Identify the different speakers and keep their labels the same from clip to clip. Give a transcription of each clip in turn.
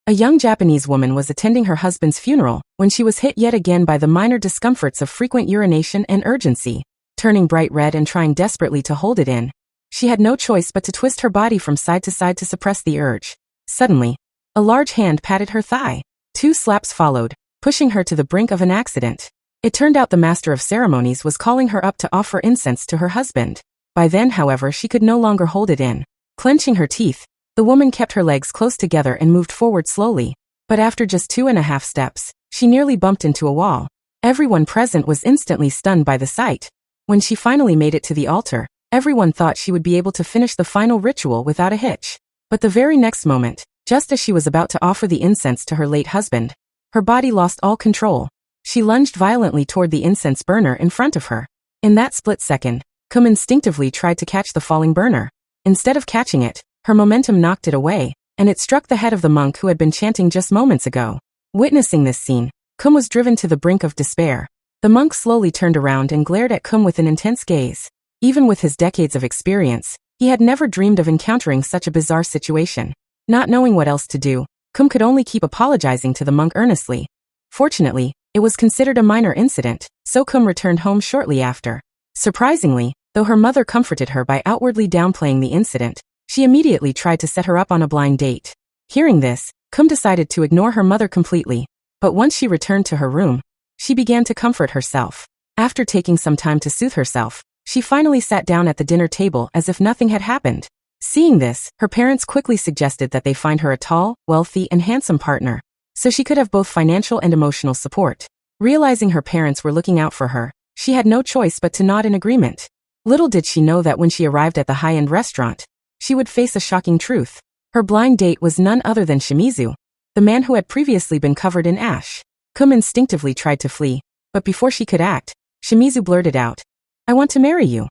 Speaker 1: A young Japanese woman was attending her husband's funeral when she was hit yet again by the minor discomforts of frequent urination and urgency. Turning bright red and trying desperately to hold it in, she had no choice but to twist her body from side to side to suppress the urge. Suddenly, a large hand patted her thigh. 2 slaps followed, pushing her to the brink of an accident. It turned out the master of ceremonies was calling her up to offer incense to her husband. By then, however, she could no longer hold it in. Clenching her teeth, the woman kept her legs close together and moved forward slowly. But after just 2.5 steps, she nearly bumped into a wall. Everyone present was instantly stunned by the sight. When she finally made it to the altar, everyone thought she would be able to finish the final ritual without a hitch. But the very next moment, just as she was about to offer the incense to her late husband, her body lost all control. She lunged violently toward the incense burner in front of her. In that split second, Kum instinctively tried to catch the falling burner. Instead of catching it, her momentum knocked it away, and it struck the head of the monk who had been chanting just moments ago. Witnessing this scene, Kum was driven to the brink of despair. The monk slowly turned around and glared at Kum with an intense gaze. Even with his decades of experience, he had never dreamed of encountering such a bizarre situation. Not knowing what else to do, Kum could only keep apologizing to the monk earnestly. Fortunately, it was considered a minor incident, so Kum returned home shortly after. Surprisingly, though her mother comforted her by outwardly downplaying the incident, she immediately tried to set her up on a blind date. Hearing this, Kum decided to ignore her mother completely. But once she returned to her room, she began to comfort herself. After taking some time to soothe herself, she finally sat down at the dinner table as if nothing had happened. Seeing this, her parents quickly suggested that they find her a tall, wealthy, and handsome partner, so she could have both financial and emotional support. Realizing her parents were looking out for her, she had no choice but to nod in agreement. Little did she know that when she arrived at the high-end restaurant, she would face a shocking truth. Her blind date was none other than Shimizu, the man who had previously been covered in ash. Kum instinctively tried to flee, but before she could act, Shimizu blurted out, "I want to marry you."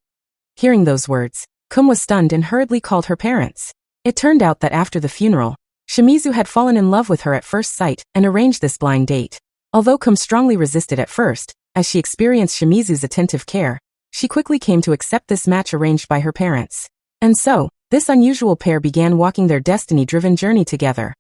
Speaker 1: Hearing those words, Kum was stunned and hurriedly called her parents. It turned out that after the funeral, Shimizu had fallen in love with her at first sight and arranged this blind date. Although Kum strongly resisted at first, as she experienced Shimizu's attentive care, she quickly came to accept this match arranged by her parents. And so, this unusual pair began walking their destiny-driven journey together.